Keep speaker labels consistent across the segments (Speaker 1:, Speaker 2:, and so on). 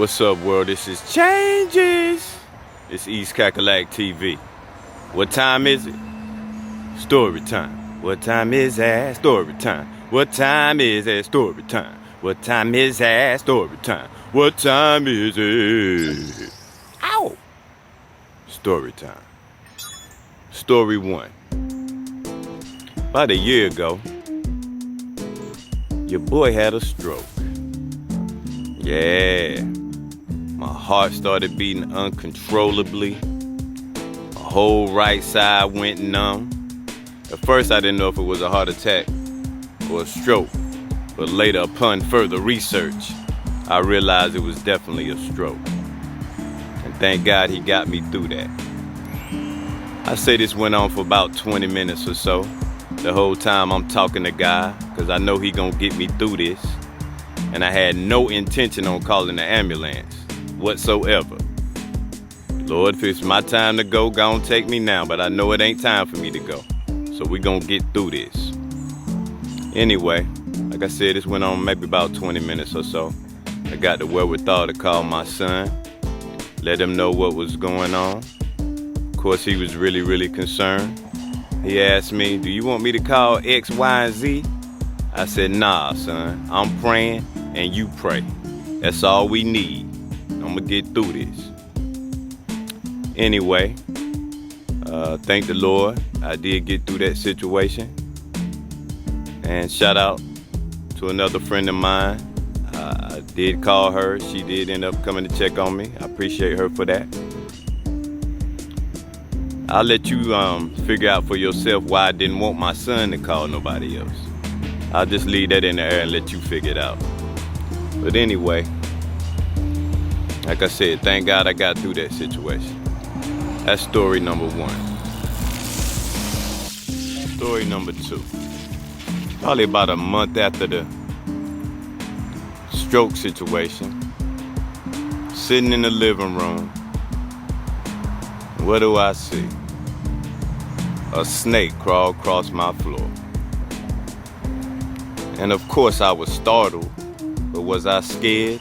Speaker 1: What's up, world? This is ChangeZ. It's East Cakalak TV. What time is it? Story time. What time is that? Story time. What time is it? Story time. What time is that? Story time. What time is it? Ow! Story time. Story 1. About a year ago, your boy had a stroke. Yeah. My heart started beating uncontrollably. My whole right side went numb. At first I didn't know if it was a heart attack or a stroke, but later upon further research, I realized it was definitely a stroke. And thank God he got me through that. I say this went on for about 20 minutes or so. The whole time I'm talking to God, because I know he gonna get me through this. And I had no intention on calling the ambulance whatsoever. Lord, if it's my time to go, gon' take me now, but I know it ain't time for me to go. So we gonna get through this. Anyway, like I said, this went on maybe about 20 minutes or so. I got the wherewithal to call my son, let him know what was going on. Of course, he was really concerned. He asked me, do you want me to call X, Y, and Z? I said, nah, son, I'm praying and you pray. That's all we need. I'm gonna get through this. Anyway, thank the Lord, I did get through that situation. And shout out to another friend of mine. I did call her. She did end up coming to check on me. I appreciate her for that. I'll let you figure out for yourself why I didn't want my son to call nobody else. I'll just leave that in the air and let you figure it out. But anyway, like I said, thank God I got through that situation. That's story number 1. Story number 2. Probably about a month after the stroke situation, sitting in the living room, what do I see? A snake crawl across my floor. And of course I was startled, but was I scared?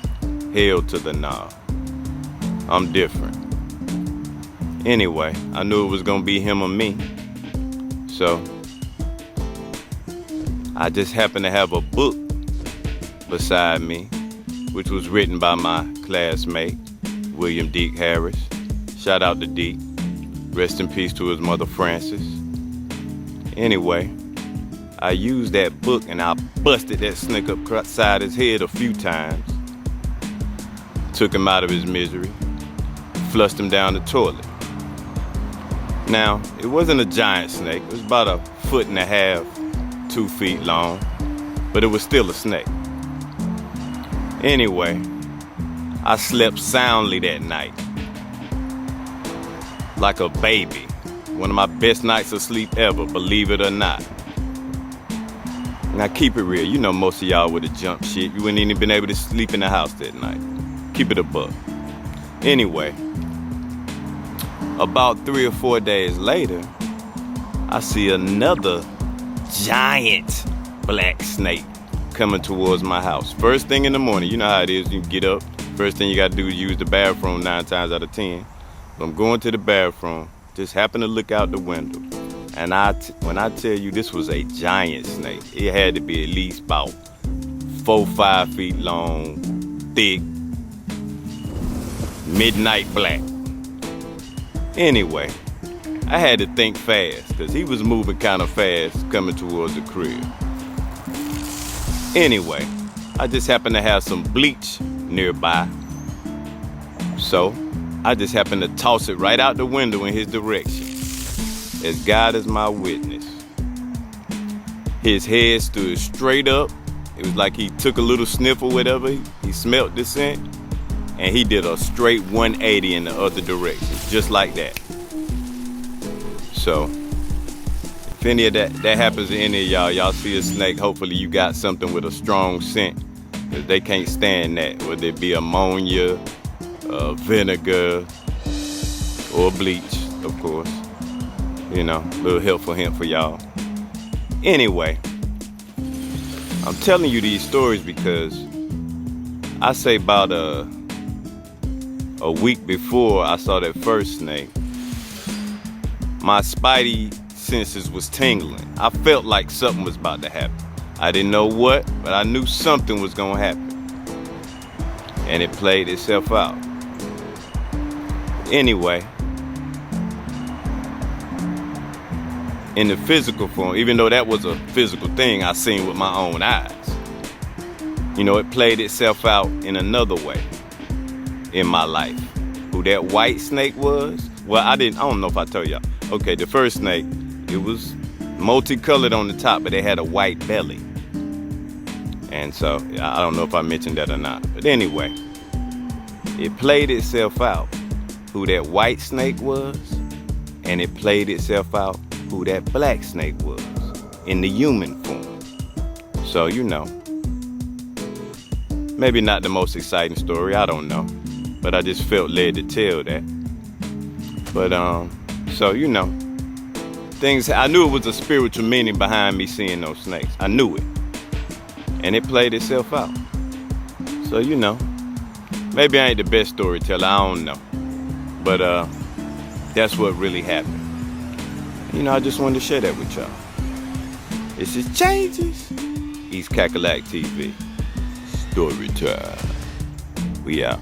Speaker 1: Hell to the nah. I'm different. Anyway, I knew it was gonna be him or me. So, I just happened to have a book beside me, which was written by my classmate, William Deke Harris. Shout out to Deke. Rest in peace to his mother, Frances. Anyway, I used that book and I busted that snake upside his head a few times. Took him out of his misery. Flushed him down the toilet. Now, it wasn't a giant snake. It was about 1.5 feet, 2 feet long. But it was still a snake. Anyway, I slept soundly that night. Like a baby. One of my best nights of sleep ever, believe it or not. Now keep it real. You know most of y'all would have jumped shit. You wouldn't even been able to sleep in the house that night. Keep it a buck. Anyway, about 3 or 4 days later, I see another giant black snake coming towards my house. First thing in the morning, you know how it is. You get up, first thing you gotta do is use the bathroom 9 times out of 10. So I'm going to the bathroom, just happen to look out the window. And when I tell you this was a giant snake, it had to be at least about 4 or 5 feet long, thick, midnight black. Anyway, I had to think fast because he was moving kind of fast coming towards the crib. Anyway, I just happened to have some bleach nearby. So I just happened to toss it right out the window in his direction. As God is my witness. His head stood straight up. It was like he took a little sniff or whatever. He smelt the scent. And he did a straight 180 in the other direction. Just like that. So, if any of that happens to any of y'all see a snake, hopefully you got something with a strong scent. Because they can't stand that. Whether it be ammonia, vinegar, or bleach, of course. You know, a little helpful hint for y'all. Anyway, I'm telling you these stories because I say about a week before I saw that first snake, my spidey senses was tingling. I felt like something was about to happen. I didn't know what, but I knew something was gonna happen. And it played itself out. Anyway, in the physical form, even though that was a physical thing I seen with my own eyes, you know, it played itself out in another way in my life. Who that white snake was? Well, I don't know if I told y'all. Okay, the first snake, it was multicolored on the top, but it had a white belly. And so, I don't know if I mentioned that or not. But anyway, it played itself out who that white snake was, and it played itself out who that black snake was in the human form. So, you know, maybe not the most exciting story, I don't know. But I just felt led to tell that. But, so, you know, I knew it was a spiritual meaning behind me seeing those snakes. I knew it. And it played itself out. So, you know, maybe I ain't the best storyteller, I don't know. But that's what really happened. You know, I just wanted to share that with y'all. This is ChangeZ, East Cakalak TV. StoryTime. We out.